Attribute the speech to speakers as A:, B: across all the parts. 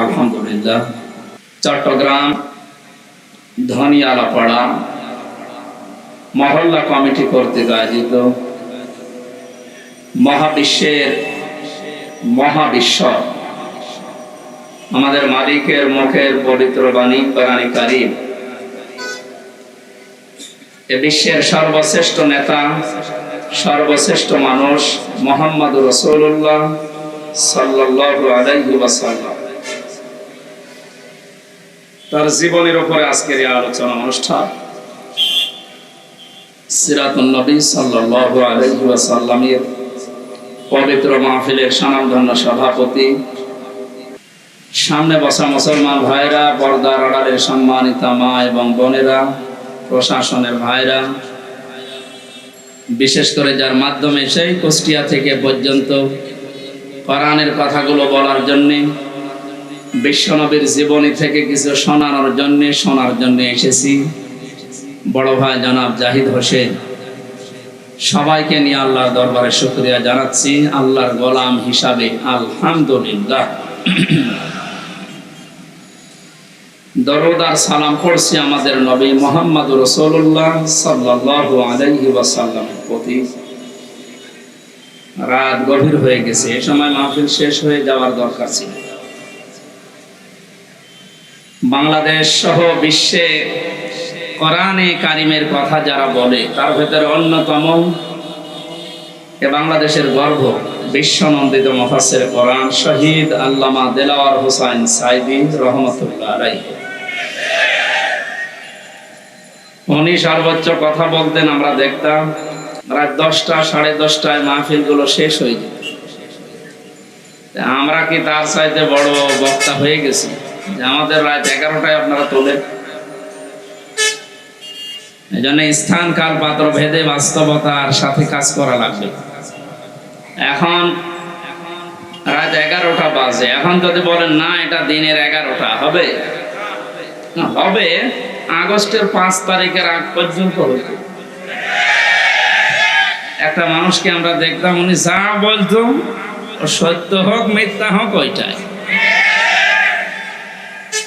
A: আলহামদুলিল্লাহ। চট্টগ্রাম ধনিয়ালাপাড়া মহল্লা কমিটি কর্তৃক আয়োজিত মহাবিশ্বের মহাবিশ্ব আমাদের মালিকের মুখের পবিত্র বাণী কোরআনে কারীম, এ বিশ্বের সর্বশ্রেষ্ঠ নেতা, সর্বশ্রেষ্ঠ মানুষ মুহাম্মদুর রাসূলুল্লাহ সাল্লাল্লাহু আলাইহি ওয়াসাল্লাম, তার জীবনের উপরে আজকের এই আলোচনা অনুষ্ঠান। সিরাতুন নবী সাল্লাল্লাহু আলাইহি ওয়াসাল্লামের পবিত্র মাহফিলের স্বনামধন্য সভাপতি, সামনে বসা মুসলমান ভাইরা, পর্দার আড়ালের সম্মানিত মা এবং বোনেরা, প্রশাসনের ভাইরা, বিশেষ করে যার মাধ্যমে সেই কুষ্টিয়া থেকে পর্যন্ত কোরআনের কথাগুলো বলার জন্য, বিশ্বনবীর জীবনী থেকে কিছু শোনার জন্য এসেছি, বড় ভাই জনাব জাহিদ হোসেন, সবাইকে নিয়ে আল্লাহর দরবারে শুকরিয়া জানাচ্ছি আল্লাহর গোলাম হিসাবে। আলহামদুলিল্লাহ। দরুদ আর সালাম পড়ছি আমাদের নবী মুহাম্মদুর রাসূলুল্লাহ সাল্লাল্লাহু আলাইহি ওয়াসাল্লামের প্রতি। রাত গভীর হয়ে গেছে, এই সময় মাহফিল শেষ হয়ে যাওয়ার দরকার ছিল। বাংলাদেশ সহ বিশ্বে কোরআনে কারিমের কথা যারা বলে, তার ভেতরে অন্যতম এ বাংলাদেশের গর্ব বিশ্বনন্দিত মুফাসসির কোরআন শহীদ আল্লামা দেলাওয়ার হোসেন সাইদি রহমাতুল্লাহ আলাইহি। উনি সর্বোচ্চ কথা বলতেন, আমরা দেখতাম রাত 10টা, 10:30টায় মাহফিলগুলো শেষ হয়ে যেত। আমরা কি তার চাইতে বড় বক্তা হয়ে গেছি যে আমাদের রাত 11টায় আপনারা তোলেন? এই জন্য স্থান কাল পাত্র ভেদে বাস্তবতার সাথে কাজ করা লাগবে। এখন রাত 11টা বাজে, এখন যদি বলেন না এটা দিনের 11টা, হবে না? হবে আগস্টের 5 তারিখের আগ পর্যন্ত হতো। একটা মানুষকে আমরা দেখতাম, উনি যা বলতো সত্য হোক মিথ্যা হোক ওইটাই।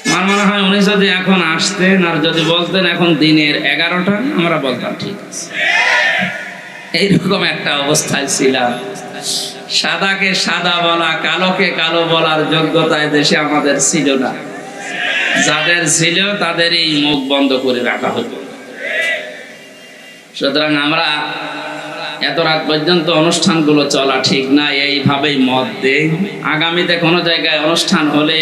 A: আমার মনে হয় উনি যদি এখন আসতেন আর যদি বলতেন এখন দিনের 11টা, আমরা বলতাম ঠিক আছে। এইরকম একটা অবস্থায় ছিলাম। সাদাকে সাদা বলা, কালোকে কালো বলার যোগ্যতায় দেশে আমাদের ছিল না। যাদের ছিল তাদের এই মুখ বন্ধ করে রাখা হতো। সুতরাং আমরা এত রাত পর্যন্ত অনুষ্ঠানগুলো চলা ঠিক না, এইভাবেই মত দেই। আগামীতে কোনো জায়গায় অনুষ্ঠান হলে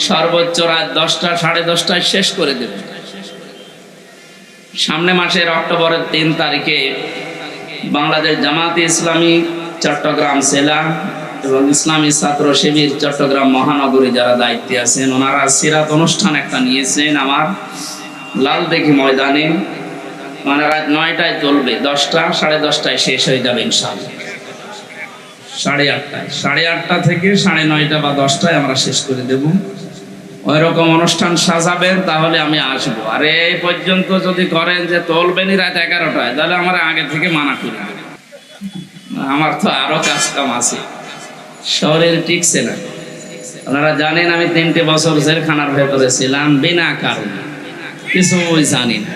A: সর্বোচ্চ রাত 10টা, 10:30টায় শেষ করে দেব। সামনে মাসের অক্টোবরের 3 তারিখে বাংলাদেশ জামাতে ইসলামী চট্টগ্রাম জেলা এবং ইসলামী ছাত্র শিবির চট্টগ্রাম মহানগরী যারা দায়িত্বে আছেন, ওনারা সিরাত অনুষ্ঠান একটা নিয়েছেন আমার লালদিঘি ময়দানে। মানে রাত 9টায় চলবে, 10টা, 10:30টায় শেষ হয়ে যাবে ইনশাআল্লাহ। 8:30 থেকে 9:30 বা 10টায় আমরা শেষ করে দেব। ওই রকম অনুষ্ঠান সাজাবেন তাহলে আমি আসবো। আর এই পর্যন্ত যদি করেন যে তোলবেনই রাত 11টায়, তাহলে আমার আগে থেকে মানা করে দেবেন। আমার তো আরো কাজ কাম আছে, শরীর টিকছে না। আপনারা জানেন আমি 3টে বছর জেলখানার ভেতরে ছিলাম বিনা কারণে, কিছুই জানি না।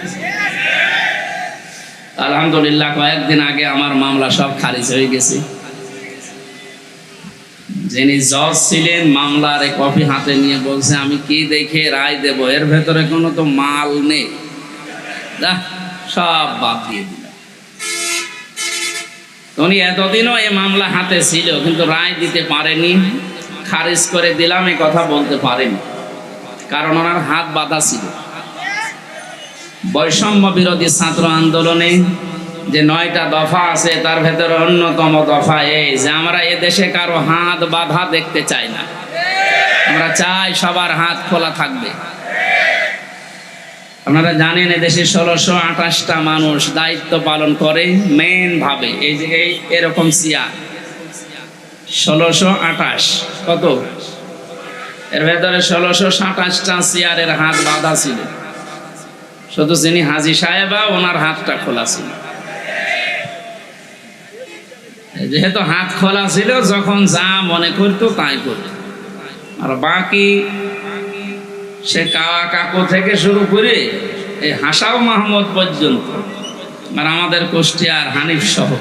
A: আলহামদুলিল্লাহ কয়েকদিন আগে আমার মামলা সব খারিজ হয়ে গেছে। যিনি জজ ছিলেন মামলার কপি হাতে নিয়ে বলছে আমি কি দেখে রায় দেব, এর ভেতরে কোনো তো মাল নেই, সব বাদ দিয়ে দিল। উনি এতদিনও এই মামলা হাতে ছিল কিন্তু রায় দিতে পারেনি, খারিজ করে দিলাম এই কথা বলতে পারেনি, কারণ ওনার হাত বাঁধা ছিল। বৈষম্য বিরোধী ছাত্র আন্দোলনে যে 9টা দফা আছে তার ভেতরে অন্যতম দফা এই যে আমরা এদেশে কারো হাত বাঁধা দেখতে চাই না। আমরা চাই সবার হাত খোলা থাকবে। আপনারা জানেন এদেশে 1628টা মানুষ দায়িত্ব পালন করে মেন ভাবে। এই যে এরকম চেয়ার 1628, কত এর ভেতরে 1627টা চেয়ারের হাত বাঁধা ছিল। শুধু যিনি হাজী সাহেবা ওনার হাতটা খোলা ছিল। যেহেতু হাত খোলা ছিল, যখন যা মনে করতো তাই করতো। আর বাকি সে কাওয়া কাকু থেকে শুরু করে এই হাসাও মাহমুদ পর্যন্ত, আর আমাদের কুষ্টিয়ার হানিফ সহ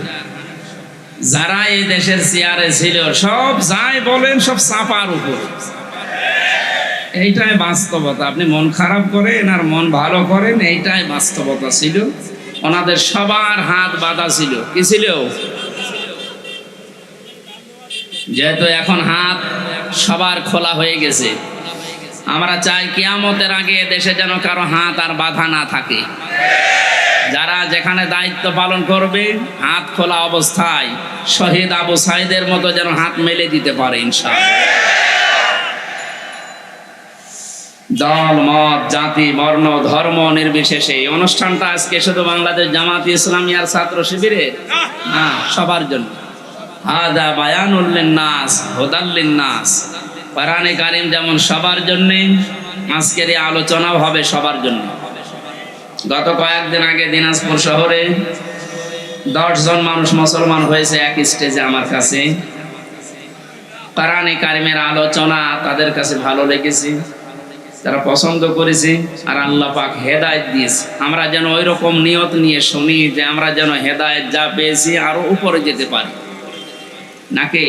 A: যারা এই দেশের চেয়ারে ছিল, সব যাই বলেন সব চাপার উপর। এইটাই বাস্তবতা। আপনি মন খারাপ করেন আর মন ভালো করেন, এইটাই বাস্তবতা ছিল। ওনাদের সবার হাত বাঁধা ছিল। কি ছিল? যেহেতু এখন হাত সবার খোলা হয়ে গেছে, আমরা চাই কিয়ামতের আগে দেশে যেন কারো হাত আর বাঁধা না থাকে। যারা যেখানে দায়িত্ব পালন করবে, হাত খোলা অবস্থায় শহীদ আবু সাইদের মতো যেন হাত মেলে দিতে পারে ইনশাআল্লাহ। দল মত জাতি বর্ণ ধর্ম নির্বিশেষে এই অনুষ্ঠানটা আজকে শুধু বাংলাদেশ জামাত ইসলামী আর ছাত্র শিবিরে না, সবার জন্য। হাদা বায়ানুল লিন্নাস হুদাল লিন্নাস। কোরআনে কারীম যেমন সবার জন্য, আজকের এই আলোচনাও হবে সবার জন্য। গত কয়েকদিন আগে দিনাজপুর শহরে 10 জন মানুষ মুসলমান হয়েছে এক স্টেজে আমার কাছে। কোরআনে কারীমের আলোচনা তাদের কাছে ভালো লেগেছে, তারা পছন্দ করেছে, আর আল্লাহ পাক হেদায়েত দিয়েছে। আমরা যেন ওই রকম নিয়ত নিয়ে শুনি যে আমরা যেন হেদায়েত যা পেয়েছি আরো উপরে যেতে পারি। নাকি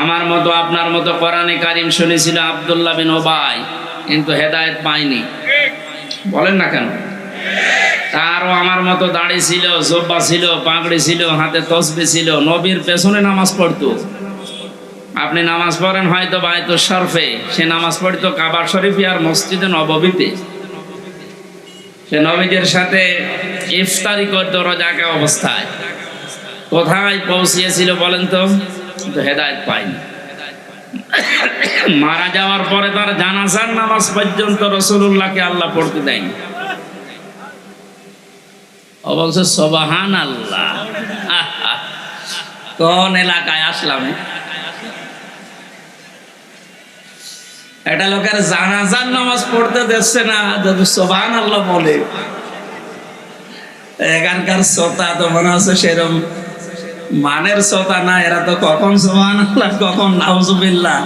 A: আমার মতো আপনার মতো কোরআনে কারীম শুনেছিল আব্দুল্লাহ বিন ওবাই, কিন্তু হেদায়েত পায়নি। বলেন না কেন? তারও আমার মতো দাড়ি ছিল, জুব্বা ছিল, পাগড়ি ছিল, হাতে তসবিহ ছিল, নবীর পেছনে নামাজ পড়তো। আপনি নামাজ পড়েন হয়তো বায়তুল শরফে, সে নামাজ পড়তো কাবা শরীফে আর মসজিদে নববীতে। সে নবীদের সাথে ইফতারি করতো রোজাকে অবস্থায়। কোথায় পৌঁছিয়েছিল বলেন তো? কিন্তু হেদায়েত পায়নি। মারা যাওয়ার পরে তার জানাজার নামাজ পর্যন্ত রাসূলুল্লাহকে আল্লাহ পড়তে দেয়নি। ও বলছে সুবহানাল্লাহ। কোন এলাকায় আসলাম? একটা লোকের জানাজার নামাজ পড়তে দিচ্ছে না, যদি সুবহানাল্লাহ বলে। এখানকার শ্রোতা তো মনে হচ্ছে সেরকম মানের শ্রোতা না, এরা তো কখন সুবহানাল্লাহ কখন নাউজুবিল্লাহ।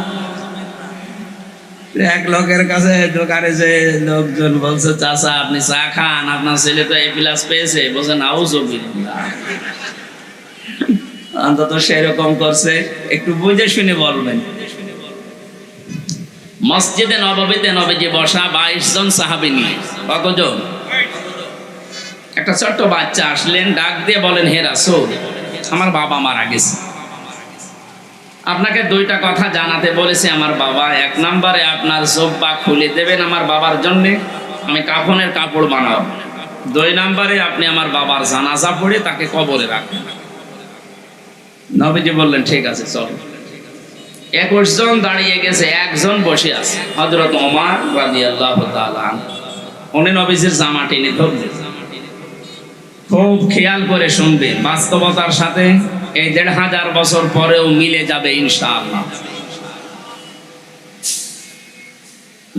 A: এক লোকের কাছে দোকানে যে লোকজন বলছে, চাচা আপনি চা খান, আপনার ছেলে তো এ প্লাস পেয়েছে, বলছে নাউজুবিল্লাহ। অন্তত সেরকম করছে, একটু বুঝে শুনে বলবেন। মসজিদে নববীতে নবীজি বসা 22 জন সাহাবী নিয়ে। কতজন? একটা ছোট্ট বাচ্চা আসলেন, ডাক দিয়ে বলেন, হে রাসূল, আমার বাবা মারা গেছে, আপনাকে 2টা কথা জানাতে বলেছে আমার বাবা। 1 নম্বরে আপনার জুব্বা খুলে দেবেন আমার বাবার জন্য, আমি কাফনের কাপড় বানাবো। 2 নম্বরে আপনি আমার বাবার জানাজা পড়ে তাকে কবরে রাখবেন। নবীজি বললেন ঠিক আছে চলো। 21 জন দাঁড়িয়ে গেছে, 1 জন বসে আছে, হযরত ওমর রাদিয়াল্লাহু তাআলা আনহু। উনি নবীজির জামা টেনে ধরলেন। খুব খেয়াল করে শুনবেন, বাস্তবতার সাথে এই 1500 বছর পরেও মিলে যাবে ইনশাআল্লাহ।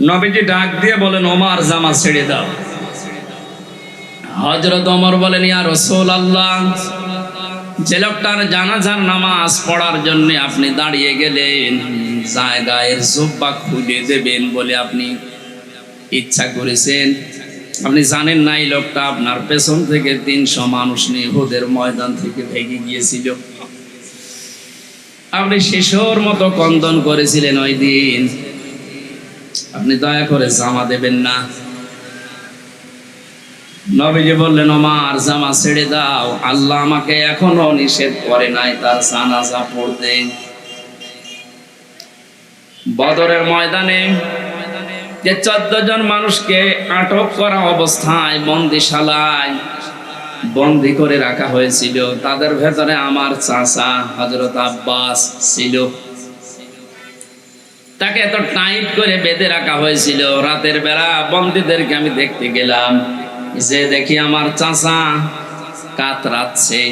A: নবীজি ডাক দিয়ে বলেন, ওমর জামা ছেড়ে দাও। হযরত ওমর বলেন, ইয়া রাসূলুল্লাহ, যে লোকটার জানাজার নামাজ পড়ার জন্য আপনি দাঁড়িয়ে গেলেন, জায়গায় জুব্বা খুলে দেবেন বলে আপনি ইচ্ছা করেছেন, আপনি জানেন না এই লোকটা আপনার পেছন থেকে 300 মানুষ নিয়ে উহুদের ময়দান থেকে ভেগে গিয়েছিল। আপনি শিশুর মতো ক্রন্দন করেছিলেন ওই দিন, আপনি দয়া করে জামা দেবেন না। নবীজি বললেন, ওমর জামা ছেড়ে দাও, আল্লাহ আমাকে এখনো নিষেধ করে নাই তার জানাজা পড়তে। বদরের ময়দানে যে 14 জন মানুষকে আটক করা অবস্থায় বন্দিশালায় বন্দি করে রাখা হয়েছিল, তাদের ভেতরে আমার চাচা হযরত আব্বাস ছিল। তাকে এত টাইট করে বেঁধে রাখা হয়েছিল। রাতের বেলা বন্দীদেরকে আমি দেখতে গেলাম, যে দেখি আমার চাচা কাতরাচ্ছে।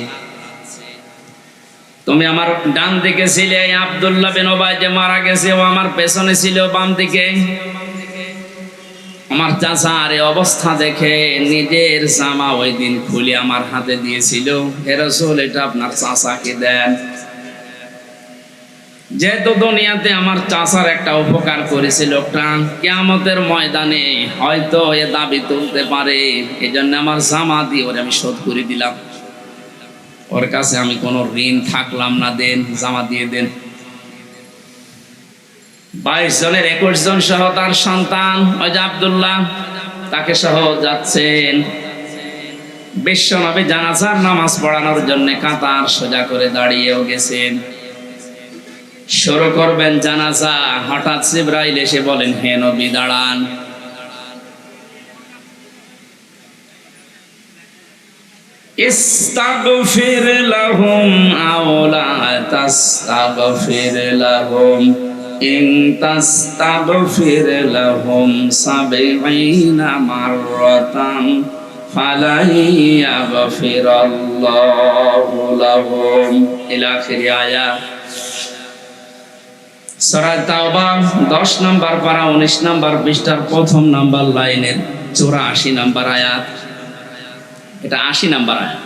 A: তুমি আমার ডান দিকে ছিলে, আব্দুল্লাহ বিন ওবাই যে মারা গেছে ও আমার পেছনে ছিল বাম দিকে। আমার চাচার এই অবস্থা দেখে নিজের জামা ওই দিন খুলে আমার হাতে দিয়েছিল, হে রাসূল এটা আপনার চাচাকে দেন। যেহেতু দুনিয়াতে আমার চাচার একটা উপকার করেছে লোকটা, কিয়ামতের ময়দানে হয়তো এ দাবি তুলতে পারে, এই জন্য আমার জামা দিয়ে ওরে আমি শোধ করে দিলাম। ওর কাছে আমি কোনো ঋণ থাকলাম না, দেন জামা দিয়ে দেন। 22 জনের 21 জন সহ তার সন্তান ওই যে আব্দুল্লাহ, তাকে সহ যাচ্ছেন। বিশ্বনবী জানাজার নামাজ পড়ানোর জন্য কাতার সোজা করে দাঁড়িয়েও গেছেন। শুরু করবেন জানাজা, হঠাৎ জিবরাইল এসে বলেন, হে নবী দাঁড়ান। ইস্তাগফির লাহুম আও লা তাস্তাগফির লাহুম ইন তাস্তাগফির লাহুম 70 মাররাতান ফালাই ইয়াগফিরাল্লাহু লাহুম ইলা আখির আয়াত। সূরা তাওবা 10 নম্বর পারা 19 নম্বর পৃষ্ঠার প্রথম নম্বর লাইনের 84 নম্বর আয়াত। এটা 80 নম্বর আয়াত।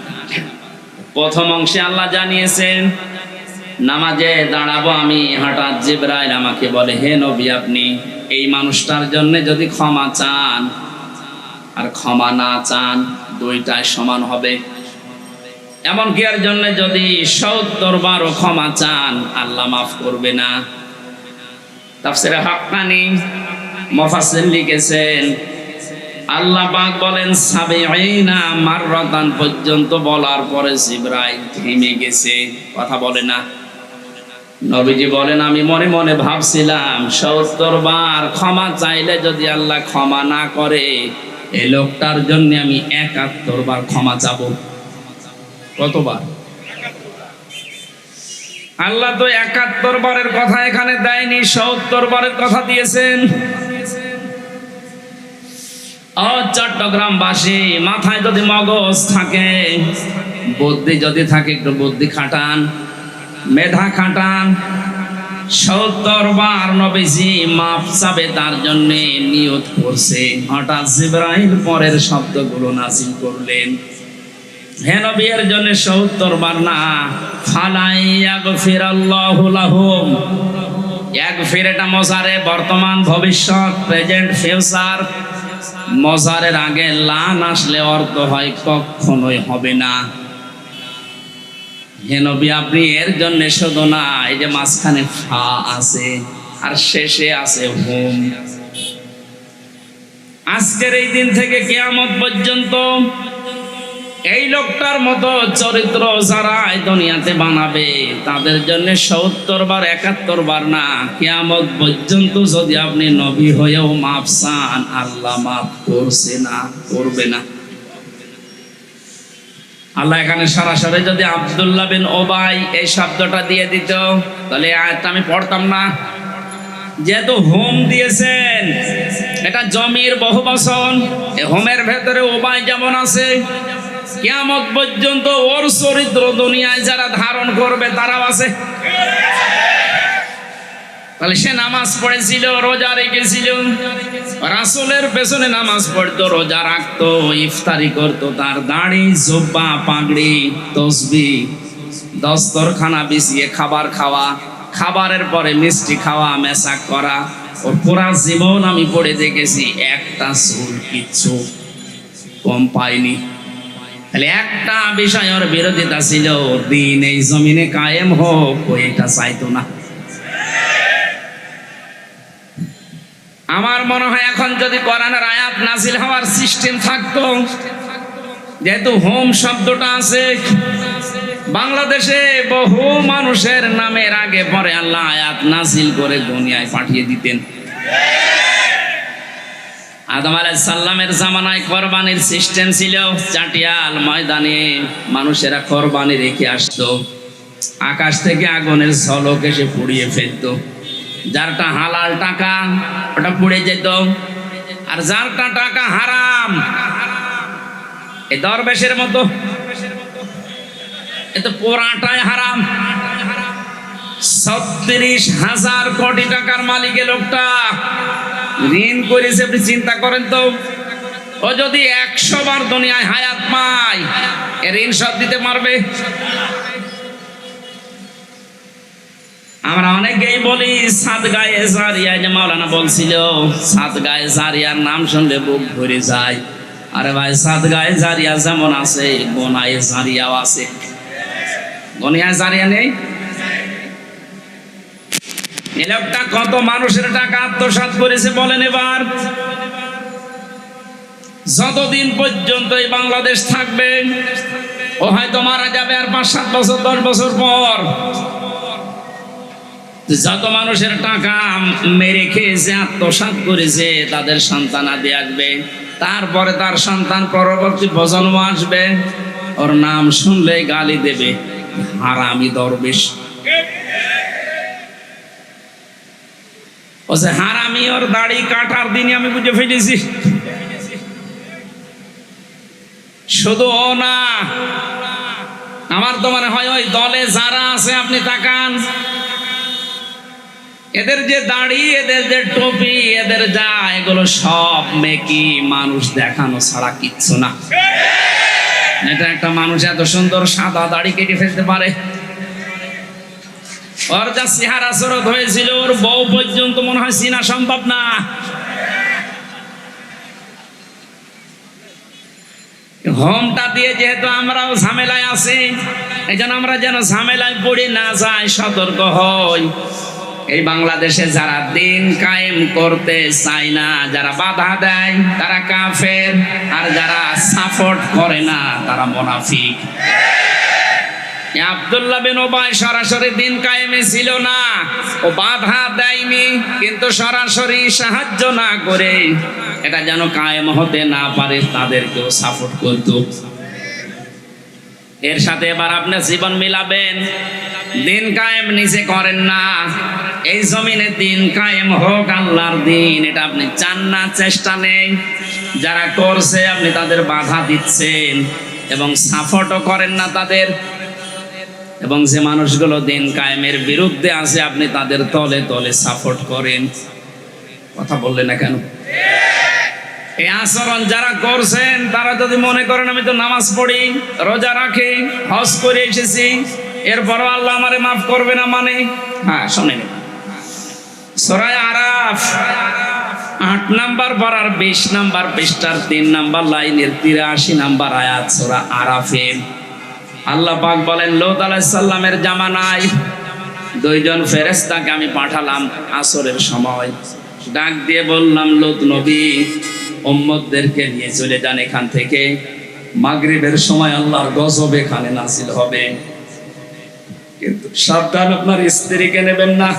A: প্রথম অংশে আল্লাহ জানিয়েছেন নামাজে দাঁড়াবো আমি, হঠাৎ জিবরাইল আমাকে বলে, হে নবী আপনি এই মানুষটার জন্য যদি ক্ষমা চান আর ক্ষমা না চান দুইটাই সমান হবে। এমনকি এর জন্য যদি 70 বারও ক্ষমা চান আল্লাহ মাফ করবে না। তাফসীরে হাক্কানী মুফাসসির লিখেছেন আল্লাহ পাক বলেন 70 মাররাতান পর্যন্ত বলার পরে জিবরাইল থেমে গেছে, কথা বলে না। নবীজি বলেন আমি মনে মনে ভাবছিলাম 70 বার ক্ষমা চাইলে যদি আল্লাহ ক্ষমা না করে, এই লোকটার জন্য আমি 71 বার ক্ষমা চাবো। কতবার? আল্লাহ তো 71 বারের কথা এখানে দেয়নি, 70 বারের কথা দিয়েছেন। চট্টগ্রামবাসী মাথায় যদি মগজ থাকে, বুদ্ধি যদি থাকে, একটু বুদ্ধি খাটান, মেধা খাটান। 70 বার নবীজি মাফ চাবে তার জন্য নিয়ত করছে। হঠাৎ জিবরাইল পরের শব্দগুলো নাযিল করলেন, হে নবী এর জন্য 70 বার না, ফালাই ইয়াগফিরাল্লাহু লাহুম। ইয়াগফির এটা মজারে, বর্তমান ভবিষ্যৎ, প্রেজেন্ট ফিউচার। মজারের আগে লান আসলে অর্থ হয় কখনোই হবে না। হে নবী আপনি এর জন্য শুধু না, এই যে মাঝখানে ফা আছে আর শেষে আছে হুম। আজকের এই দিন থেকে কিয়ামত পর্যন্ত এই লোকটার মতো চরিত্র যারা এই দুনিয়াতে বানাবে তাদের জন্য 70 বার 71 বার না, কিয়ামত পর্যন্ত যদি আপনি নবী হয়েও মাফ চান আল্লাহ মাফ করছে না, করবে না। আল্লাহ এখানে সরাসরি যদি আব্দুল্লাহ বিন ওবাই এই শব্দটা দিয়ে দিত তাহলে আয়াতটা আমি পড়তাম না। যেহেতু হোম দিয়েছেন, এটা জমির বহুবচন, এই হোমের ভেতরে ওবাই যেমন আছে, কিয়ামত পর্যন্ত ওর চরিত্র দুনিয়ায় যারা ধারণ করবে তারাও আছে। তাহলে সে নামাজ পড়েছিল, রোজা রেখেছিল, রাসূলের পেছনে নামাজ পড়তো, রোজা রাখতো, ইফতারি করতো, তার দাড়ি, জুব্বা, পাগড়ি, তসবিহ, দস্তরখানা বিছিয়ে খাবার খাওয়া, খাবারের পরে মিষ্টি খাওয়া, মেসাক করা। ওর পুরা জীবন আমি পড়ে দেখেছি একটা চুল কিচ্ছু কম পাইনি। তাহলে একটা বিষয়ের বিরোধিতা ছিল, দিন এই জমিনে কায়েম হোক, ও এটা চাইতো না। আমার মনে হয় এখন যদি কোরআনের আয়াত নাজিল হওয়ার সিস্টেম থাকতো, যেহেতু হোম শব্দটা আছে, বাংলাদেশে বহু মানুষের নামের আগে পরে আল্লাহ আয়াত নাজিল করে দুনিয়ায় পাঠিয়ে দিতেন। আদম আলাইহিস সালামের জামানায় কোরবানির সিস্টেম ছিল, চাটিয়াল ময়দানে মানুষেরা কোরবানি রেখে আসতো, আকাশ থেকে আগুনের ঝলক এসে পুড়িয়ে ফেলতো। যারটা হালাল টাকা ওটা পুড়ে যেত, আর যারটা টাকা হারাম, এই দরবেশের মতো, এ তো পুরাটাই হারাম। 36,000 কোটি টাকার মালিক লোকটা ঋণ করেছে। আপনি চিন্তা করেন তো, ও যদি 100 বার দুনিয়ায় হায়াত পায়, এর ঋণ সব দিতে পারবে? আমরা অনেকেই বলি সাদগায়ে জারিয়া, যে মাওলানা বলছিল সাদগায়ে জারিয়ার নাম শুনলে বুক ভরে যায়। আরে ভাই, সাদগায়ে জারিয়া যেমন আছে, গোনায়ে জারিয়াও আছে। গোনায়ে জারিয়া নেই? এই লোকটা কত মানুষের টাকা আত্মসাৎ করেছে বলেন এবার। যতদিন পর্যন্ত এই বাংলাদেশ থাকবে, ও হয়তো মারা যাবে আর 5-7 বছর 10 বছর পর। যত মানুষের টাকা মেরে খেয়েছে, আত্মসাৎ করেছে, তাদের সন্তানাদি আসবে, তারপরে তার সন্তান পরবর্তী প্রজন্ম আসবে, ওর নাম শুনলে গালি দেবে, হারামি দরবেশ। ও যে হারামি, ওর দাড়ি কাটার দিনই আমি বুঝে ফেলেছি। শুধু ও না, আমার তো মনে হয় ওই দলে যারা আছে, আপনি তাকান, এদের যে দাড়ি, এদের যে টুপি, এদের যা, এগুলো সব মেকি মানুষ দেখানো ছাড়া কিচ্ছু না। এটা একটা মানুষ এত সুন্দর সাদা দাড়ি কেটে ফেলতে পারে? ওর যা চেহারা সুরত হয়েছিল, ওর বউ পর্যন্ত মনে হয় চিনা সম্ভব না। হোমটা দিয়ে যেহেতু আমরাও ঝামেলায় আছি, এই জন্য আমরা যেন ঝামেলায় পড়ে না যাই, সতর্ক হই। এই বাংলাদেশে যারা দিন কায়েম করতে চায় না, যারা বাধা দেয়, তারা কাফের, আর যারা সাপোর্ট করে না, তারা মুনাফিক। আব্দুল্লাহ বিন উবাই সরাসরি দিন কায়েমে ছিল না, ও বাধা দেয়নি, কিন্তু সরাসরি সাহায্য না করে এটা যেন কায়েম হতে না পারে, তাদেরকেও সাপোর্ট করত। এর সাথে এবার আপনি জীবন মিলাবেন। দিন কায়েম নিজে করেন না, এই জমিনে দিন কায়েম হোক, আল্লাহর দিন, এটা আপনি চান না, চেষ্টা নেই। যারা করছে আপনি তাদের বাধা দিচ্ছেন এবং সাপোর্টও করেন না তাদের। এবং যে মানুষগুলো দিন কায়েমের বিরুদ্ধে আছে, আপনি তাদের তলে তলে সাপোর্ট করেন। কথা বললেন না কেন? এই আচরণ যারা করছেন, তারা যদি মনে করেন আমি তো নামাজ পড়ি, রোজা রাখি, হজ করে এসেছি, এরপরও আল্লাহ আমারে মাফ করবে না, মানে হ্যাঁ, শোনেন সূরা আরাফ 8 নাম্বার পারার 20 নাম্বার পৃষ্ঠার 3 নাম্বার লাইনের 83 নাম্বার আয়াত, সূরা আরাফে আল্লাহ পাক বলেন, লূত আলাইহিস সালামের জামানায় 2 জন ফেরেশতাকে আমি পাঠালাম আসরের সময়। ডাক দিয়ে বললাম, লূত নবী, উম্মতদেরকে নিয়ে চলে যান এখান থেকে, মাগরিবের সময় আল্লাহর গজব এখানে নাযিল হবে, কিন্তু সাবধান, আপনার স্ত্রীকে নেবেন না।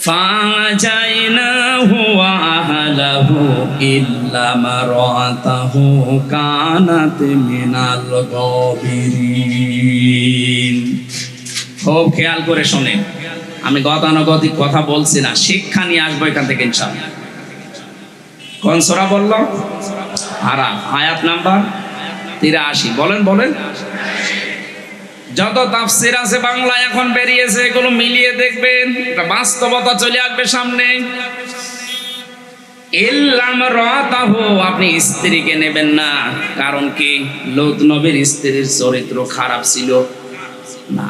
A: ফাজাইনাহু ওয়া আহলাহু ইল্লা মারাতাহু কানাত মিনাল গাবিরিন। খুব খেয়াল করে শোনেন, আমি গতানুগতিক কথা বলছি না, শিক্ষা নিয়ে আসবো এখান থেকে ইনশাআল্লাহ। কোন সূরা বলল? আরাফ, আয়াত নাম্বার 83। বলেন বলেন। যত তাফসীর আছে বাংলায় এখন বেরিয়েছে, এগুলো মিলিয়ে দেখবেন, একটা বাস্তবতা চলে আসবে সামনে। ইল্লাম রাতাহু, আপনি স্ত্রীকে নেবেন না। কারণ কি? লূত নবীর স্ত্রীর চরিত্র খারাপ ছিল না।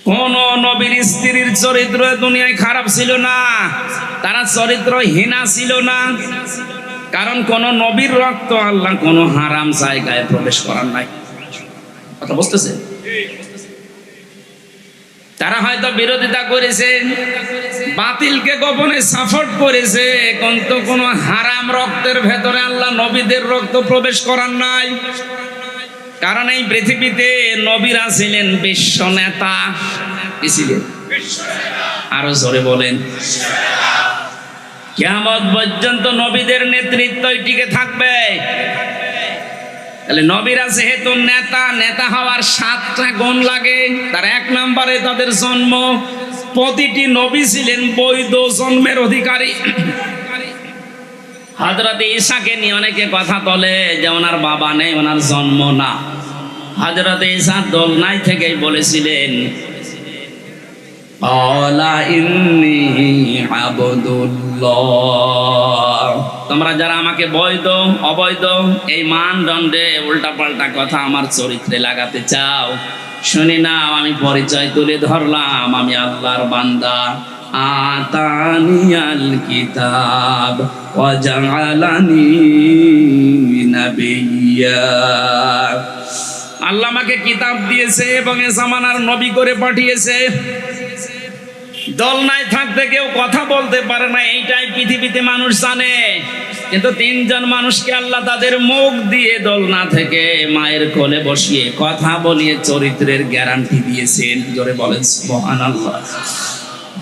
A: কোন নবীর স্ত্রীর চরিত্র দুনিয়ায় খারাপ ছিল না, তারা চরিত্রহীনা ছিল না। কারণ কোন নবীর রক্ত আল্লাহ কোন হারাম জায়গায় প্রবেশ করার নাই। কথা বুঝতেছে? তারা হয়তো বিরোধিতা করেছে, বাতিলকে গোপনে সাপোর্ট করেছে, কিন্তু কোন হারাম রক্তের ভেতরে আল্লাহ নবীদের রক্ত প্রবেশ করার নাই। কারণ এই পৃথিবীতে নবীরা ছিলেন বিশ্ব নেতা। কি ছিলেন? আরো জোরে বলেন। কিয়ামত পর্যন্ত নবীদের নেতৃত্বই টিকে থাকবে। তাহলে নবীরা যেহেতু নেতা হওয়ার 7টা গুণ লাগে, তার 1 নম্বরে তাদের জন্ম। প্রতিটি নবী ছিলেন বৈধ জন্মের অধিকারী। হযরত ঈসাকে নিয়ে অনেকে কথা বলে যে ওনার বাবা নেই, ওনার জন্ম না। হযরত ঈসা দোলনায় থেকেই বলেছিলেন, আলা ইন্নী আবদুল্লাহ, তোমরা যারা আমাকে বৈধ অবৈধ এই মানদণ্ডে উল্টাপাল্টা কথা আমার চরিত্রে লাগাতে চাও, শুনি নাও, আমি পরিচয় তুলে ধরলাম, আমি আল্লাহর বান্দা। আতানিয়াল কিতাব ওয়া জাআলানি নাবিয়্যা। আল্লাহ আমাকে কিতাব দিয়েছে এবং এ জামানার নবী করে পাঠিয়েছে। দোলনায় থাকতে কেউ কথা বলতে পারে না, এইটাই পৃথিবীতে মানুষ জানে। কিন্তু তিনজন মানুষকে আল্লাহ তাদের মুখ দিয়ে দোলনা থেকে মায়ের কোলে বসিয়ে কথা বলিয়ে চরিত্রের গ্যারান্টি দিয়েছেন। জোরে বলেন সুবহানাল্লাহ।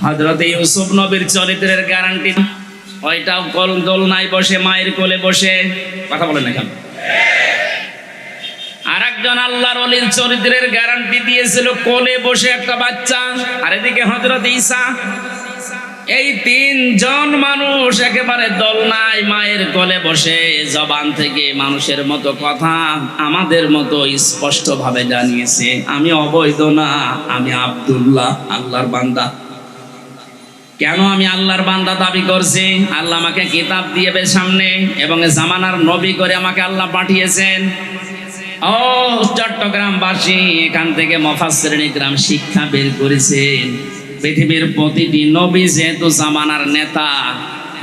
A: হযরত ইউসুফ নবীর চরিত্রের গ্যারান্টি, ওইটাও দোলনায় বসে মায়ের কোলে বসে কথা বলেন না কেন? আর একজন আল্লাহর ওলির চরিত্রের গ্যারান্টি দিয়েছিল কোলে বসে একটা বাচ্চা, আর এদিকে হযরত ঈসা। এই তিনজন মানুষ একেবারে দোলনায় মায়ের কোলে বসে জবান থেকে মানুষের মতো কথা আমাদের মতো স্পষ্ট ভাবে জানিয়েছে, আমি অবৈধ না, আমি আব্দুল্লাহ, আল্লাহর বান্দা। কেন আমি আল্লাহর বান্দা দাবি করছি? আল্লাহ আমাকে কিতাব দিয়েবে সামনে এবং জামানার নবী করে আমাকে আল্লাহ পাঠিয়েছেন। ও চট্টগ্রামবাসী, এখান থেকে মুফাসসিরিন ইকরাম শিক্ষা বের করেছেন, পৃথিবীর প্রতিটি নবী যেহেতু জামানার নেতা,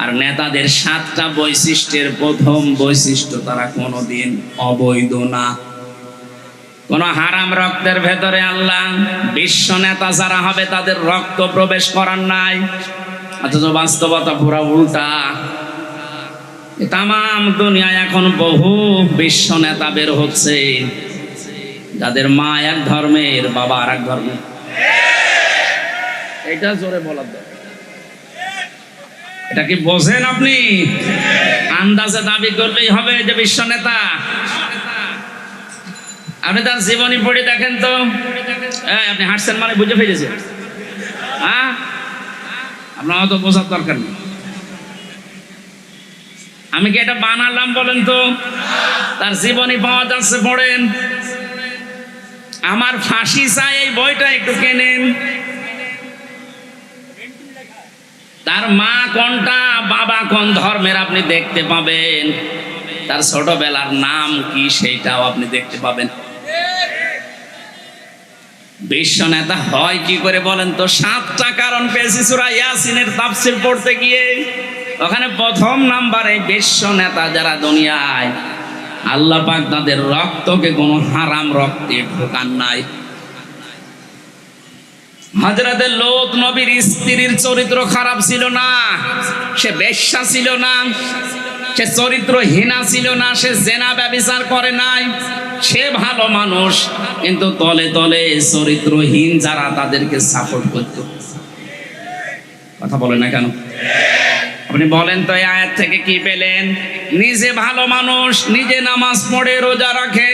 A: আর নেতাদের 7টা বৈশিষ্ট্যের প্রথম বৈশিষ্ট্য তারা কোনোদিন অবৈধ না। কোন হারাম রক্তের ভেতরে আল্লাহ বিশ্ব নেতা যারা হবে তাদের রক্ত প্রবেশ করার নাই। অথচ বাস্তবতা পুরো উল্টা। তাম দুনিয়ায় এখন বহু বিশ্ব নেতা বের হচ্ছে যাদের মা এক ধর্মের, বাবা আর এক ধর্মের। এটা জোরে বলার দরকার। এটা কি বোঝেন আপনি? আন্দাজে দাবি করলেই হবে যে বিশ্ব নেতা? আপনি তার জীবনী পড়ে দেখেন তো। আপনি হাঁটছেন মানে বুঝে ফেলেছেন? হ্যাঁ, আপনার অত বোঝার দরকার নেই। আমি কি এটা বানালাম বলেন তো? তার জীবনী পাওয়া যাচ্ছে, পড়েন। আমার ফাঁসি চাই এই বইটা একটু কেনেন। তার মা কোনটা, বাবা কোন ধর্মের আপনি দেখতে পাবেন। তার ছোটবেলার নাম কি সেইটাও আপনি দেখতে পাবেন। বিশ্ব নেতা হয় কি করে বলেন তো? 7টা কারণ পেয়েছি সূরা ইয়াসিনের তাফসীর পড়তে গিয়ে। ওখানে প্রথম নাম্বারে বিশ্ব নেতা যারা দুনিয়ায়, আল্লাহ পাক তাদের রক্তকে কোনো হারাম রক্তে ঢোকান নাই। হযরত লূত নবীর স্ত্রীর চরিত্র খারাপ ছিল না, সে বেশ্যা ছিল না, সে চরিত্রহীনা ছিল না, সে জেনা ব্যভিচার করে নাই, সে ভালো মানুষ। কিন্তু তলে তলে চরিত্রহীন যারা তাদেরকে সাপোর্ট করত। কথা বলে না কেন? আপনি বলেন তো এই আয়াত থেকে কি পেলেন? নিজে ভালো মানুষ, নিজে নামাজ পড়ে রোজা রাখে,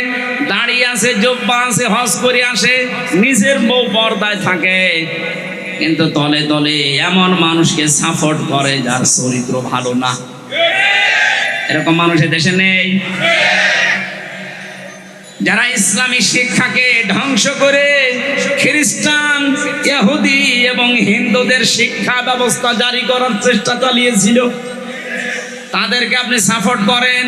A: দাঁড়িয়ে আছে, জুব্বা আছে, হজ করে আসে, নিজের বউ পর্দায় থাকে, কিন্তু তলে তলে এমন মানুষকে সাপোর্ট করে যার চরিত্র ভালো না। এরকম মানুষ দেশে নেই। যারা ইসলামী শিক্ষাকে ধ্বংস করে খ্রিস্টান, ইহুদি এবং হিন্দুদের শিক্ষা ব্যবস্থা জারি করার চেষ্টা চালিয়েছিল, তাদেরকে আপনি সাপোর্ট করেন,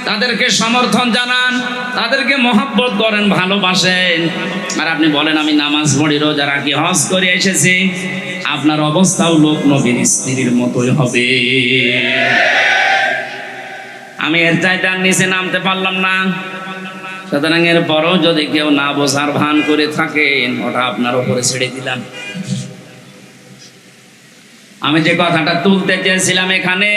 A: তাদেরকে সমর্থন জানান, তাদেরকে মহব্বত করেন, ভালোবাসেন। আর আপনি বলেন আমি নামাজ পড়ি, রোজা রাখি, হজ করে এসেছি, আপনার অবস্থাও লোক নবীর স্ত্রীর মতোই হবে। আমি এর চাইতে আর নিচে নামতে পারলাম না। সুতরাং এর পরও যদি কেউ না বোঝার ভান করে থাকেন, ওটা আপনার উপরে ছেড়ে দিলাম। আমি যে কথাটা তুলতে চেয়েছিলাম এখানে,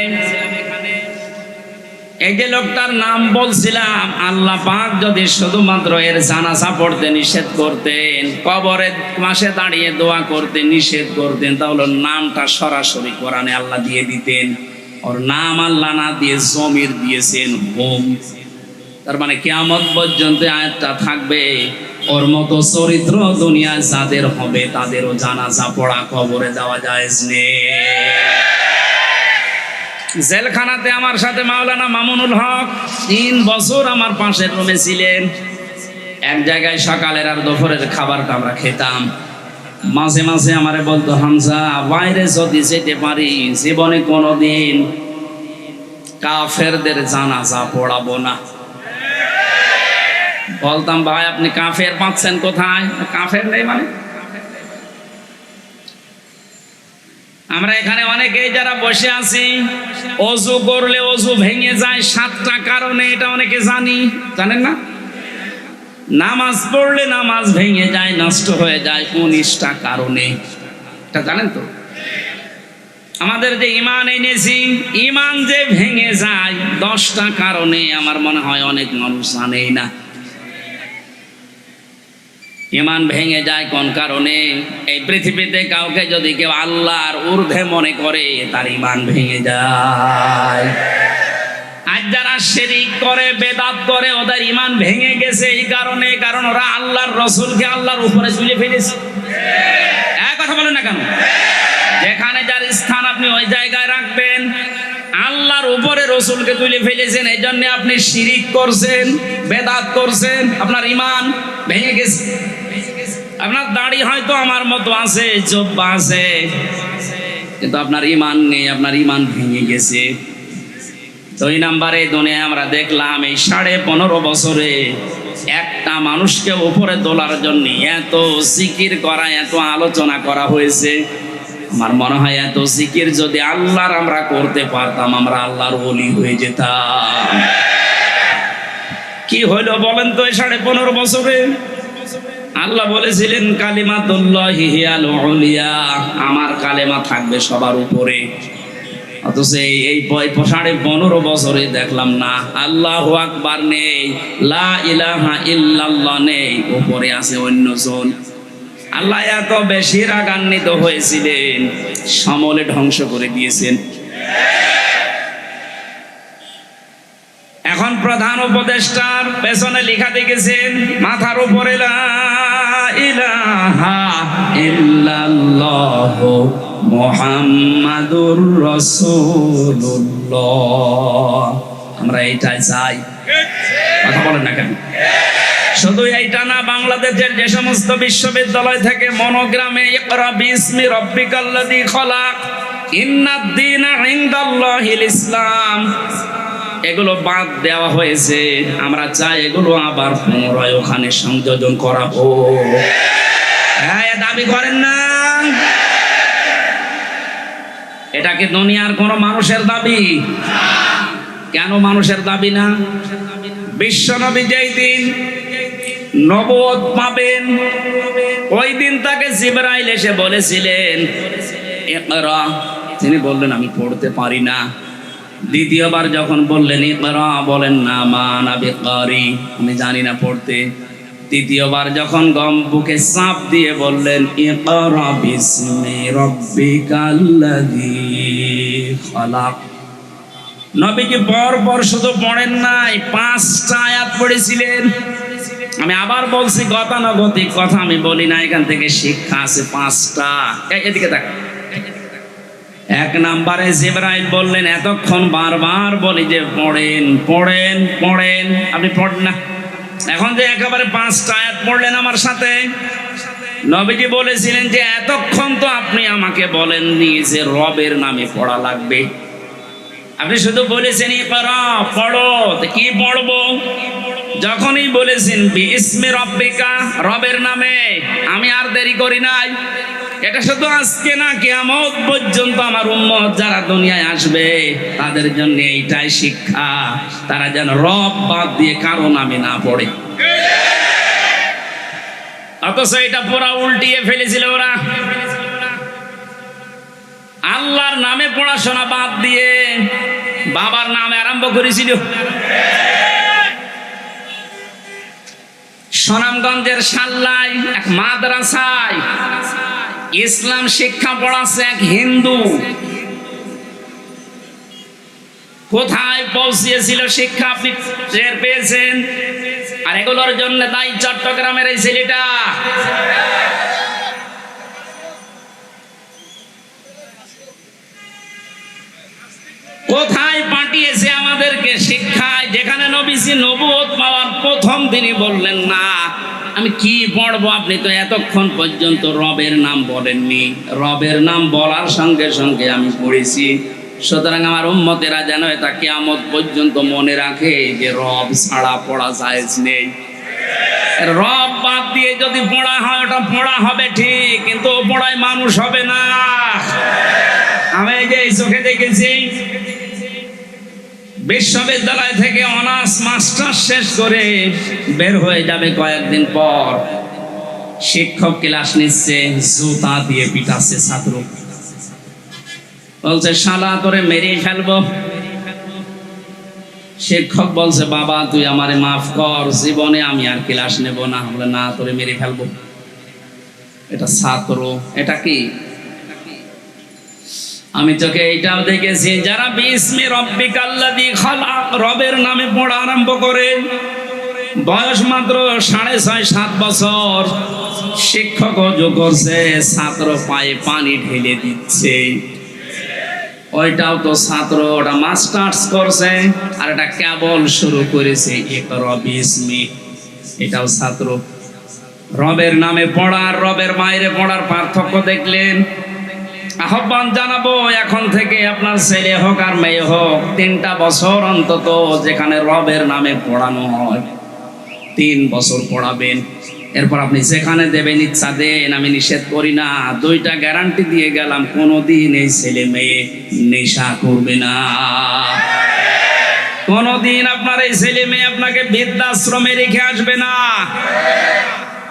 A: এই যে লোকটার নাম বলছিলাম, আল্লাহ পাক যদি শুধুমাত্র এর জানাজা পড়তে নিষেধ করতেন, কবরের পাশে দাঁড়িয়ে দোয়া করতে নিষেধ করতেন, তাহলে নামটা সরাসরি কোরআনে আল্লাহ দিয়ে দিতেন। ওর নাম আল্লাহ না দিয়ে জমির দিয়েছেন হোম। তার মানে কিয়ামত পর্যন্ত আয়াতটা থাকবে, ওর মতো চরিত্র দুনিয়ায় যাদের হবে তাদেরও জানাজা পড়া, কবরে যাওয়া জায়েজ নেই। জেলখানাতে আমার সাথে মাওলানা মামুনুল হক 3 বছর আমার পাশের রুমে ছিলেন। এক জায়গায় সকালের আর দুপুরের খাবারটা আমরা খেতাম। মাঝে মাঝে আমারে বলতো, হামজা বাইরে যদি যেতে পারি, জীবনে কোনোদিন কাফেরদের জানাজা পড়াবো না। বলতাম ভাই আপনি কাফের পাচ্ছেন কোথায়? কাফের নেই মানে? আমরা এখানে অনেকেই যারা বসে আছি, অজু করলে অজু ভেঙে যায় 7টা কারণে, এটা অনেকে জানেন না? নামাজ পড়লে নামাজ ভেঙে যায়, নষ্ট হয়ে যায় 19টা কারণে, এটা জানেন তো? আমাদের যে ঈমান এনেছি, ঈমান যে ভেঙে যায় 10টা কারণে, আমার মনে হয় অনেক মানুষ জানেই না। ঈমান ভেঙে যায় কোন কারণে? এই পৃথিবীতে কাউকে যদি কেউ আল্লাহর ঊর্ধ্বে মনে করে, তার ঈমান ভেঙে যায়। আজ যারা শিরক করে, বেদাত করে, ওদের ঈমান ভেঙে গেছে এই কারণে, কারণ ওরা আল্লাহর রাসূলকে আল্লাহর উপরে তুলে ফেলেছে। এক কথা বলেন না কেন? যেখানে যার স্থান আপনি ওই জায়গায় রাখবেন। আল্লাহর উপরে রাসূলকে তুলে ফেলেছেন, এই জন্য আপনি শিরক করছেন, বেদাত করছেন, আপনার ঈমান ভেঙে গেছে। আপনার দাড়ি হয়তো আমার মতো আছে, জব্বা আছে, কিন্তু আপনার ঈমান নেই, আপনার ঈমান ভেঙে গেছে। 2 নম্বরে দুনিয়ায় আমরা দেখলাম এই 15.5 বছরে একটা মানুষকে উপরে তোলার জন্য এত জিকির করা, এত আলোচনা করা হয়েছে। আমার মনে হয় এত জিকির যদি আল্লাহর আমরা করতে পারতাম, আমরা আল্লাহর ওলি হয়ে যেতাম। কি হইল বলেন তো এই 15.5 বছরে? আল্লাহ বলেছিলেন কালিমাতুল্লাহি হিয়াল উলিয়া, আমার কালেমা থাকবে সবার উপরে। অথচ এই 15.5 বছরে দেখলাম না, আল্লাহু আকবার নেই, লা ইলাহা ইল্লাল্লাহ নেই, উপরে আছে অন্যজন। আল্লাহ এত বেশি রাগান্বিত হয়েছিলেন, সমলে ধ্বংস করে দিয়েছেন। এখন প্রধান উপদেষ্টার পেছনে লেখা দেখেছেন, মাথার উপরে লা ইলাহা ইল্লাল্লাহ মুহাম্মাদুর রাসূলুল্লাহ। আমরা এইটাই চাই, কথা বলেন না কেন? শুধু এইটা না, বাংলাদেশের যে সমস্ত বিশ্ববিদ্যালয় থেকে মনোগ্রামে ইকরা বিসমি রাব্বিকাল্লাযী খলাক, ইন্নাদ-দীনা ইনদাল্লাহিল ইসলাম, এগুলো বাদ দেওয়া হয়েছে। আমরা চাই এগুলো আবার পুনরায় ওখানে সংযোজন করাবো। হ্যাঁ, দাবি করেন না? এটা কি দুনিয়ার কোন মানুষের দাবি? কেন মানুষের দাবি না? বিশ্বনবী যেই দিন নবুয়ত পাবেন, ওই দিন তাকে জিবরাইল এসে বলেছিলেন ইকরা, তিনি বললেন আমি পড়তে পারি না। দ্বিতীয়বার যখন বললেন ইকরা, বলেন না মা আনা বিকারি, আমি জানি না পড়তে। তৃতীয়বার যখন গম বুকে চাপ দিয়ে বললেন ইকরা বিসমি রাব্বিকাল্লাযী খলাক, নবীজি পর শুধু পড়েন নাই, 5টা আয়াত পড়েছিলেন। আমি আবার বলছি, গতানুগতিক কথা আমি বলি না, এখান থেকে শিক্ষা আছে 5টা। এদিকে দেখ, 1 নম্বরে জিবরাইল বললেন, এতক্ষণ বারবার বলি যে পড়েন পড়েন পড়েন, আপনি পড়েন না। এখন যে একেবারে 5টা আয়াত পড়লেন আমার সাথে, নবীজি বলেছিলেন যে এতক্ষণ তো আপনি আমাকে বলেননি যে রবের নামে পড়া লাগবে, আপনি শুধু বলেছেন ইকরা, পড়ো। কি পড়বো? যখনই বলেছেন বিসমি রাব্বিকা, রবের নামে, আমি আর দেরি করি নাই। এটা শুধু আজকে না, কিয়ামত পর্যন্ত আমার উম্মত যারা দুনিয়ায় আসবে তাদের জন্য এইটাই শিক্ষা, তারা যেন রব বাদ দিয়ে কারো নামে না পড়ে। অথচ এটা পুরা উল্টিয়ে ফেলেছিল ওরা, আল্লাহর নামে পড়াশোনা বাদ দিয়ে বাবার নামে আরম্ভ করেছিল। সুনামগঞ্জের সাল্লায় এক মাদ্রাসায় ইসলাম শিক্ষা পড়াচ্ছে এক হিন্দু। কোথায় পৌঁছিয়েছিল শিক্ষা আপনি টের পেয়েছেন? আর এগুলোর জন্য দায়ী চট্টগ্রামের এই ছেলেটা। কোথায় পাঠিয়েছে আমাদেরকে শিক্ষায়, যেখানে নবীজি নবুয়ত পাওয়ার প্রথম দিনই বললেন না আমি কি পড়বো, আপনি তো এতক্ষণ পর্যন্ত রবের নাম বলেননি। রবের নাম বলার সঙ্গে সঙ্গে আমি পড়েছি সুতরাং আমার উম্মতেরা যেন এটা কিয়ামত পর্যন্ত মনে রাখে যে রব ছাড়া পড়া জায়েজ নেই। রব বাদ দিয়ে যদি পড়া হয় ওটা পড়া হবে ঠিক, কিন্তু পড়ায় মানুষ হবে না। আমি যে এই চোখে দেখেছি, বিশ্ববিদ্যালয় থেকে অনার্স মাস্টার শেষ করে বের হয়ে যাবে কয়েকদিন পর, শিক্ষক ক্লাস নিচ্ছে, জুতা দিয়ে পিটাচ্ছে ছাত্র, বলছে শালা তোরে মেরে ফেলবো। শিক্ষক বলছে বাবা তুই আমারে মাফ কর, জীবনে আমি আর ক্লাস নেব না। বলে না, তোরে মেরে ফেলবো। এটা ছাত্র, এটা কি? আমি তোকে এইটাও দেখেছি, যারা বিসমি রব্বিকাল্লাযী খালাক রবের নামে পড়া আরম্ভ করে, বয়স মাত্র 6.5-7 বছর, শিক্ষক অজু করছে, ছাত্র পায়ে পানি ঢেলে দিচ্ছে। ওইটাও তো ছাত্র, ওটা মাস্টার্স করছে, আর এটা কেবল শুরু করেছে ইকরা বিসমি, এটাও ছাত্র। রবের নামে পড়ার রবের বাইরে পড়ার পার্থক্য দেখলেন। আহ্বান জানাবো, এখন থেকে আপনার ছেলে হোক আর মেয়ে হোক, 3টা বছর অন্তত যেখানে রবের নামে পড়ানো হয় 3 বছর পড়াবেন। এরপর আপনি যেখানে দেবেন ইচ্ছা দেন, আমি নিষেধ করি না। 2টা গ্যারান্টি দিয়ে গেলাম, কোনোদিন এই ছেলে মেয়ে নেশা করবে না। কোনোদিন আপনার এই ছেলে মেয়ে আপনাকে বৃদ্ধাশ্রমে রেখে আসবে না।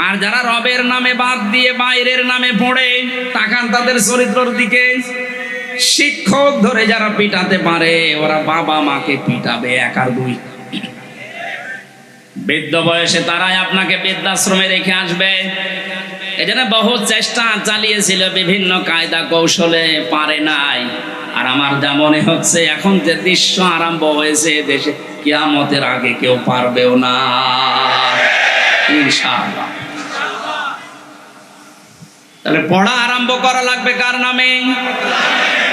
A: আর যারা রবের নামে বাদ দিয়ে বাইরের নামে পড়ে, তাকান তাদের চরিত্রের দিকে। শিক্ষক ধরে যারা পিটাতে পারে, ওরা বাবা মাকে পিটাবে 1 আর 2। বৃদ্ধ বয়সে তারাই আপনাকে বৃদ্ধাশ্রমে রেখে আসবে। এজন্য বহু চেষ্টা চালিয়েছিল বিভিন্ন কায়দা কৌশলে, পারে নাই। আর আমার যা মনে হচ্ছে, এখন যে দৃশ্য আরম্ভ হয়েছে দেশে, কিয়ামতের আগে কেউ পারবেও না ইনশাআল্লাহ। তাহলে পড়া আরম্ভ করা লাগবে কার নামে?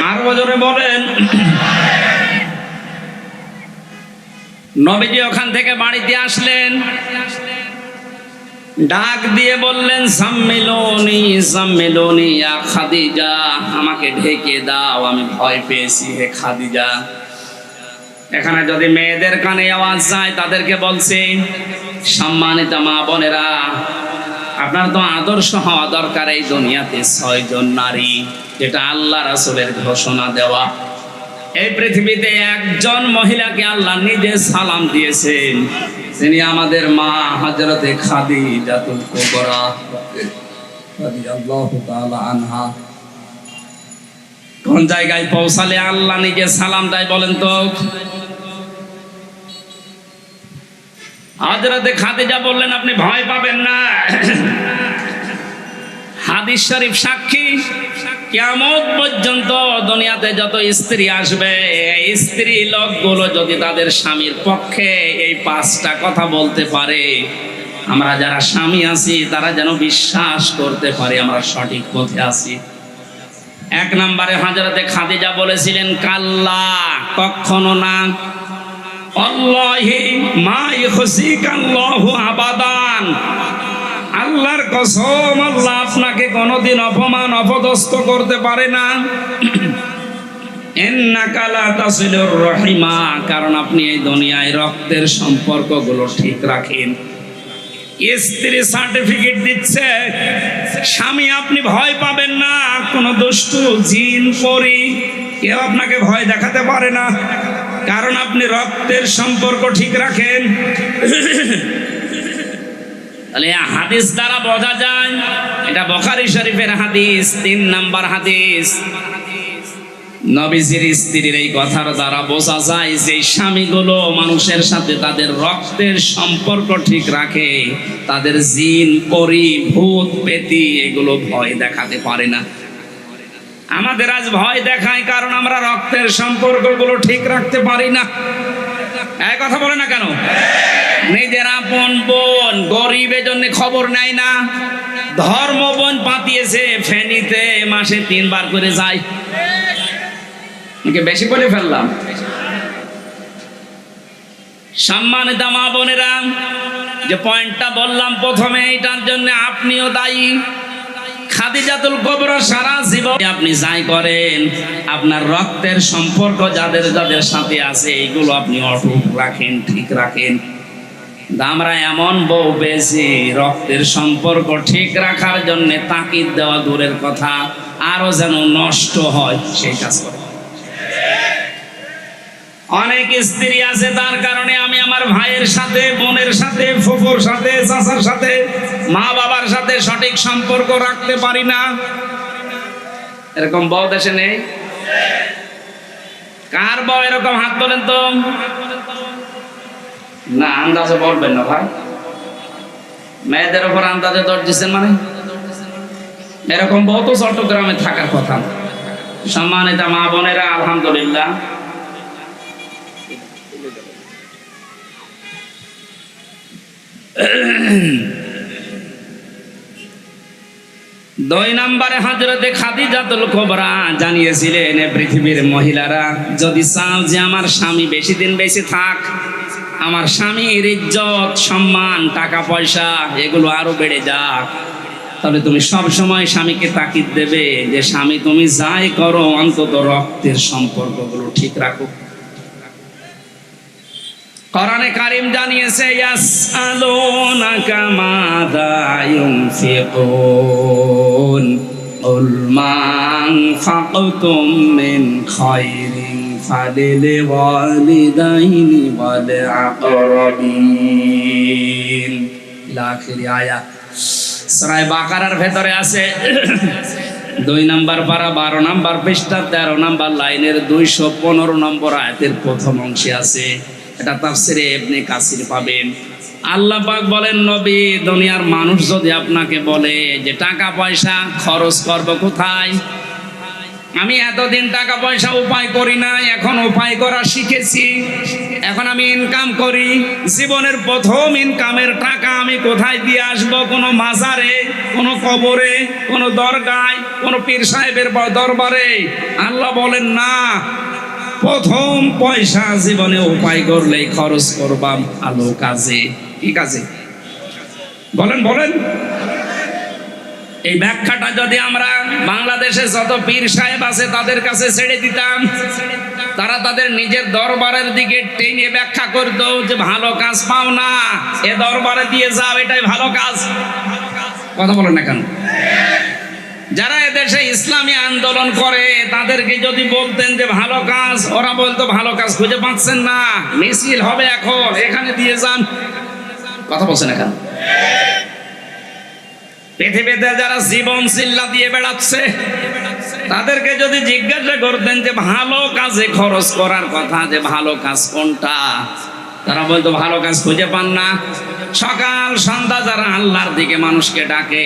A: আরো জোরে বলেন। নবীজি ওখান থেকে বাড়িতে আসলেন, ডাক দিয়ে বললেন সাম্মিলুনি সাম্মিলুনি ইয়া খাদিজা, আমাকে ঢেকে দাও, আমি ভয় পেয়েছি হে খাদিজা। এখানে যদি মেয়েদের কানে আওয়াজ যায়, তাদেরকে বলছি, সম্মানিত মা বোনেরা, আপনার তো আদর্শ হওয়া দরকার এই দুনিয়াতে 6 জন নারী, যেটা আল্লাহ রাসূলের ঘোষণা দেওয়া। এই পৃথিবীতে একজন মহিলাকে আল্লাহ নিজে সালাম দিয়েছেন, তিনি আমাদের মা হযরতে খাদিজাতুল কুবরা রাদিয়াল্লাহু তাআলা আনহা। কোন জায়গায় পৌঁছালে আল্লাহ নিজে সালাম দেয় বলেন তো? হযরতে খাদিজা বললেন আপনি ভয় পাবেন না। হাদিস শরীফ সাক্ষী, কিয়ামত পর্যন্ত দুনিয়াতে যত স্ত্রী আসবে, এই স্ত্রী লোকগুলো যদি তাদের স্বামীর পক্ষে এই 5টা কথা বলতে পারে, আমরা যারা স্বামী আছি তারা যেন বিশ্বাস করতে পারে আমরা সঠিক পথে আছি। 1 নম্বরে হযরতে খাদিজা বলেছিলেন, কাল্লা, কখনো না, আল্লাহি মা ইখসিকাল্লাহু আবাদান, আল্লাহর কসম, আল্লাহ আপনাকে কোনোদিন অপমান অপদস্থ করতে পারে না। ইন্নাকা লা তাসিলুর রহিমা, কারণ আপনি এই দুনিয়ায় রক্তের সম্পর্কগুলো ঠিক রাখেন। স্ত্রী সার্টিফিকেট দিচ্ছে, স্বামী আপনি ভয় পাবেন না, কোনো দুষ্টু জিন পরী কেউ আপনাকে ভয় দেখাতে পারে না, কারণ আপনি রক্তের সম্পর্ক ঠিক রাখেন। তাহলে হাদিস দ্বারা বোঝা যায়, এটা বুখারী শরীফের হাদিস, 3 নাম্বার হাদিস। নবীজির স্ত্রীর এই কথার দ্বারা বোঝা যায় যে স্বামীগুলো মানুষের সাথে তাদের রক্তের সম্পর্ক ঠিক রাখে, তাদের জিন পরী ভূত পেতী এগুলো ভয় দেখাতে পারে না। আমাদের আজ ভয় দেখায় কারণ আমরা রক্তের সম্পর্কগুলো ঠিক রাখতে পারি না। এই কথা বলে না কেন? নিজের আপন বোন গরিবের জন্য খবর নেয় না, ধর্ম বোন পাতিয়েছে ফেনীতে মাসে 3 বার করে যায়। বেশি বলে ফেললাম। সম্মানিত মা বোনেরা, যে পয়েন্টটা বললাম প্রথমে, এটার জন্য আপনিও দায়ী। খাদিজাতুল কুবরা সারা জীবন আপনি যাই করেন, আপনার রক্তের সম্পর্ক যাদের যাদের সাথে আছে এগুলো আপনি অটুট রাখেন, ঠিক রাখেন। আমরা এমন বউ পেয়েছি রক্তের সম্পর্ক ঠিক রাখার জন্য তাকিদ দেওয়া দূরের কথা, আরো যেন নষ্ট হয় সেই কাজ করে। অনেক স্ত্রী আছে তার কারণে আমি আমার ভাইয়ের সাথে, বোনের সাথে, ফুফুর সাথে, চাচার সাথে, মা বাবার সাথে সঠিক সম্পর্ক রাখতে পারি না। এরকম বউ দেশে নেই? কার বউ এরকম? হাত তোলেন তো। না, আন্দাজে বলবেন না ভাই। মেয়েদের উপর আন্দাজে দর দিচ্ছেন মানে? এরকম বউ তো চট্টগ্রামে থাকার কথা। সম্মানিত মা বোনেরা, আলহামদুলিল্লাহ দুই নম্বরে হযরতে খাদিজাতুল কুবরা জানিয়েছিলেন, পৃথিবীর মহিলারা যদি চাও যে আমার স্বামী বেশি দিন বেঁচে থাক, আমার স্বামীর ইজ্জত, সম্মান, টাকা পয়সা এগুলো আরো বেড়ে যাক, তাহলে তুমি সব সময় স্বামীকে তাকিদ দেবে যে স্বামী তুমি যাই করো অন্তত রক্তের সম্পর্কগুলো ঠিক রাখো। কোরআনে কারীম জানিয়েছে, ইয়াসআলুনাকা মাযা ইউনফিকুন কুল মা আনফাকতুম মিন খায়রিন ফালিল ওয়ালিদাইনি ওয়াল আকরাবিন। আখিরি আয়াত সূরা বাকারার ভেতরে আছে 2 নম্বর পারা 12 নম্বর পৃষ্ঠা 13 নম্বর লাইনের 215 নম্বর আয়াতের প্রথম অংশে আছে। এটা তাফসিরে ইবনে কাসির পাবেন। আল্লাহ পাক বলেন, নবী, দুনিয়ার মানুষ যদি আপনাকে বলে যে টাকা পয়সা খরচ করব কোথায়, আমি এতদিন টাকা পয়সা উপায় করি না, এখন উপায় করা শিখেছি, এখন আমি ইনকাম করি, জীবনের প্রথম ইনকামের টাকা আমি কোথায় দিয়ে আসব? কোনো মাজারে, কোনো কবরে, কোনো দরগায়, কোনো পীর সাহেবের দরবারে? আল্লাহ বলেন না, প্রথম পয়সা জীবনে উপায় করলেই খরচ করবাম ভালো কাজে। কি কাজে? বলেন বলেন। এই ব্যাখ্যাটা যদি আমরা বাংলাদেশে যত পীর সাহেব আছে তাদের কাছে ছেড়ে দিতাম, তারা তাদের নিজের দরবারের দিকে টেনে ব্যাখ্যা করতো যে ভালো কাজ পাও না, এ দরবারে দিয়ে যাও, এটাই ভালো কাজ। কথা বলেন না কেন? যারা এদেশে ইসলামী আন্দোলন করে তাদেরকে যদি বলতেন যে ভালো কাজ, ওরা বলতো ভালো কাজ খুঁজে পাচ্ছেন না, মিছিল হবে এখন, এখানে দিয়ে যান। কথা বলছেন না কেন? পৃথিবীতে যারা জীবন চিল্লা দিয়ে বেড়াচ্ছে তাদেরকে যদি জিজ্ঞাসা করতেন যে ভালো কাজে খরচ করার কথা, যে ভালো কাজ কোনটা, তারা বলতো ভালো কাজ খুঁজে পান না। সকাল সন্ধ্যা যারা আল্লাহর দিকে মানুষকে ডাকে,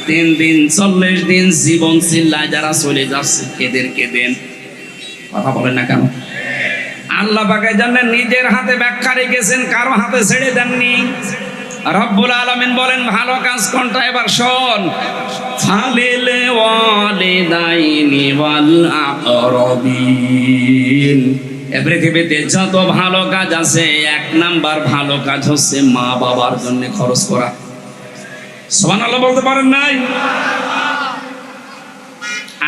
A: 3 দিন 40 দিন জীবন চিল্লায় যারা চলে যাচ্ছে, এদেরকে দেন। কথা বলেন না কেন? আল্লাহ পাকের জন্য নিজের হাতে ব্যাখ্যা রেখেছেন, কারো হাতে ছেড়ে দেননি। রব্বুল আলামিন বলেন ভালো কাজ কোনটা, এবার শোন, ফালিল ওয়ালিদাইনি ওয়াল আকরাবিন। এই পৃথিবীতে যত ভালো কাজ আছে 1 নাম্বার ভালো কাজ হচ্ছে মা বাবার জন্য খরচ করা। সুবহানাল্লাহ বলতে পারেন নাই?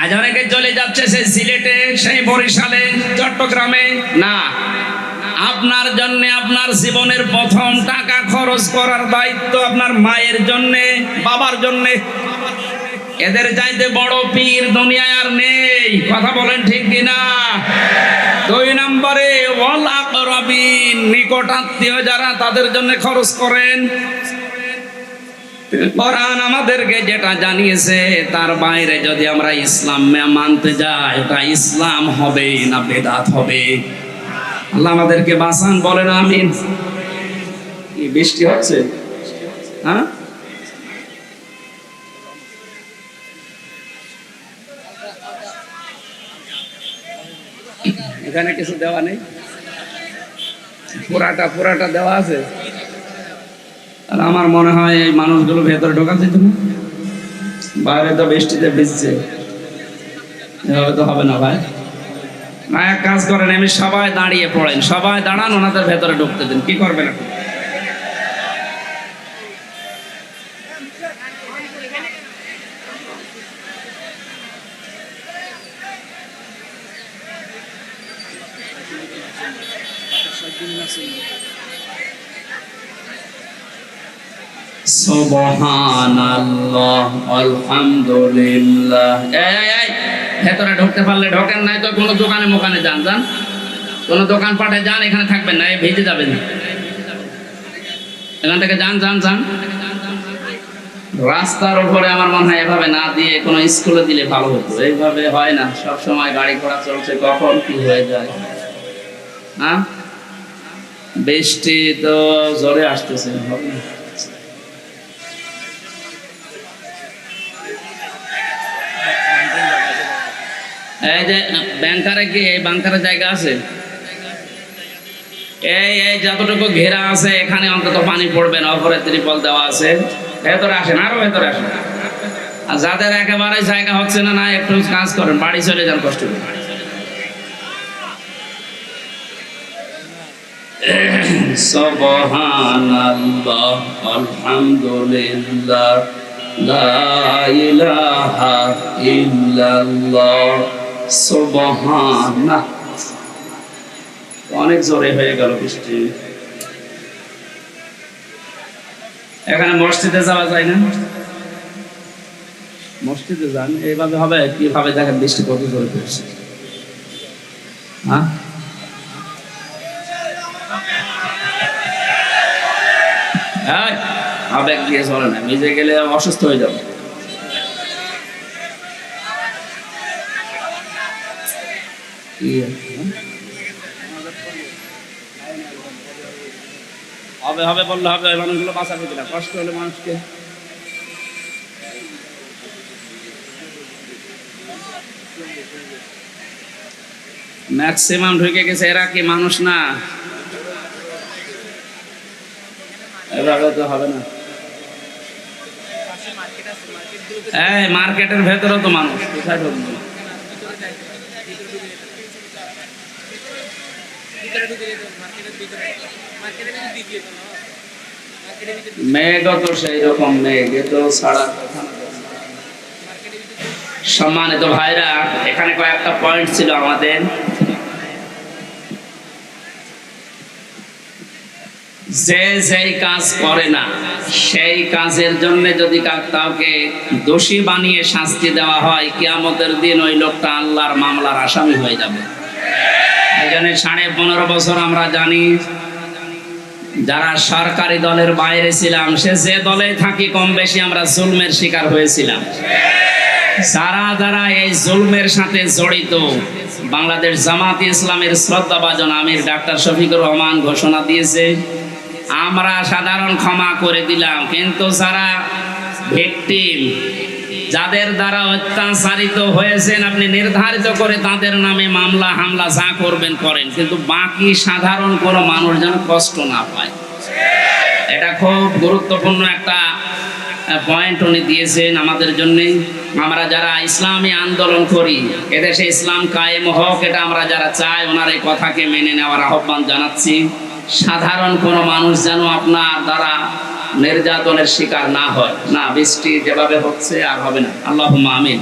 A: আজ অনেকে চলে যাচ্ছে সেই সিলেটে, সেই বরিশালে, চট্টগ্রামে। না, আপনার জন্য আপনার জীবনের প্রথম টাকা খরচ করার দায়িত্ব আপনার মায়ের জন্য, বাবার জন্য। এদের চাইতে বড় পীর দুনিয়ায় আর নেই। কথা বলেন ঠিক কিনা? 2 নম্বরে ওয়াল আকরাবিন, নিকট আত্মীয় যারা, তাদের জন্য খরচ করেন। কোরআন আমাদেরকে যেটা জানিয়েছে তার বাইরে যদি আমরা ইসলাম মানতে যাই, ওটা ইসলাম হবে না বেদাত হবে? আল্লাহ আমাদেরকে বাঁচান, বলেন আমিন। কি বৃষ্টি হচ্ছে? হ্যাঁ, এখানে কিছু দেওয়া নেই, পুরাটা দেওয়া আছে। আর আমার মনে হয় এই মানুষগুলো ভেতরে ঢোকা যেত না, বাইরে তো বৃষ্টিতে ভিজছে, এভাবে তো হবে না ভাই। এক কাজ করেন, আমি সবাই দাঁড়িয়ে পড়েন, সবাই দাঁড়ান, ওনাদের ভেতরে ঢুকতে দিন। কি করবেন এখন? সুবহানাল্লাহ আলহামদুলিল্লাহ। এই ভেতরে ঢুকতে পারলে ঢোকেন, নাই তো কোনো দোকানে মোকানে যান, কোনো দোকান পাটে যান, এখানে থাকবেন না, ভিজে যাবেন। এখান থেকে যান যান যান। রাস্তার উপরে আমার মনে হয় এভাবে না দিয়ে কোনো স্কুলে দিলে ভালো হতো। এইভাবে হয় না, সব সময় গাড়ি ঘোড়া চলছে, কখন কি হয়ে যায়। হ্যাঁ, বৃষ্টি তো জোরে আসতেছে, হবে না। এই যে ব্যাংকারে কি এই বাংকারে জায়গা আছে? এই যতটুকু ঘেরা আছে এখানে অন্তত পানি পড়বে না, উপরে ত্রিপল দেওয়া আছে। ভেতরে আসেন, আরো ভেতরে আসেন। আর যাদের একেবারে জায়গা হচ্ছে না, না একটু কাজ করেন, বাড়ি চলে যান কষ্ট করে। সুবহানাল্লাহ আলহামদুলিল্লাহ লা ইলাহা ইল্লাল্লাহ সুবহানাল্লাহ। অনেক জোরে হয়ে গেল বৃষ্টি। এখানে মসজিদে যাওয়া যায় না? মসজিদে যান, এইভাবে হবে? কিভাবে দেখেন বৃষ্টি কত জোরে পড়ছে। হ্যাঁ, আবেগ দিয়ে চলে না, ভিজে গেলে অসুস্থ হয়ে যাবে। হবে হবে বললে হবে, মানুষগুলো বাঁচাবে কিনা, কষ্ট হলে মানুষকে। ম্যাক্সিমাম ঢুকে গেছে, এরা কি মানুষ না? এভাবে তো হবে না। এই মার্কেটের ভেতরে তো মানুষ, কোথায় ঢুকবে? মেঘ তো সেই রকম মেঘ, এ তো ছাড়া কথা না। সম্মানিত ভাইরা, এখানে কয়েকটা পয়েন্ট ছিল আমাদের। যে যেই কাজ করে না সেই কাজের জন্য যদি কাউকে দোষী বানিয়ে শাস্তি দেওয়া হয়, কিয়ামতের দিন ওই লোকটা আল্লাহর মামলার আসামি হয়ে যাবে। এখানে 15.5 বছর আমরা জানি, যারা সরকারি দলের বাইরে ছিলাম, সে যে দলে থাকি কম বেশি আমরা জুলমের শিকার হয়েছিলাম। যারা যারা এই জুলমের সাথে জড়িত, বাংলাদেশ জামাতে ইসলামের শ্রদ্ধাভাজন আমির ডাক্তার শফিকুর রহমান ঘোষণা দিয়েছে, আমরা সাধারণ ক্ষমা করে দিলাম। কিন্তু যারা ভিকটিম, যাদের দ্বারা অত্যাচারিত হয়েছেন, আপনি নির্ধারিত করে তাদের নামে মামলা হামলা যা করবেন করেন, কিন্তু বাকি সাধারণ কোনো মানুষ যেন কষ্ট না পায়। এটা খুব গুরুত্বপূর্ণ একটা পয়েন্ট উনি দিয়েছেন আমাদের জন্য। আমরা যারা ইসলামী আন্দোলন করি, এদেশে ইসলাম কায়েম হোক, এটা আমরা যারা চাই, ওনার এই কথাকে মেনে নেওয়ার আহ্বান জানাচ্ছি। সাধারণ কোনো মানুষ যেন আপনার দ্বারা নির্যাতনের শিকার না হয়। না, বৃষ্টি যেভাবে হচ্ছে আর হবে না। আল্লাহুম্মা আমিন।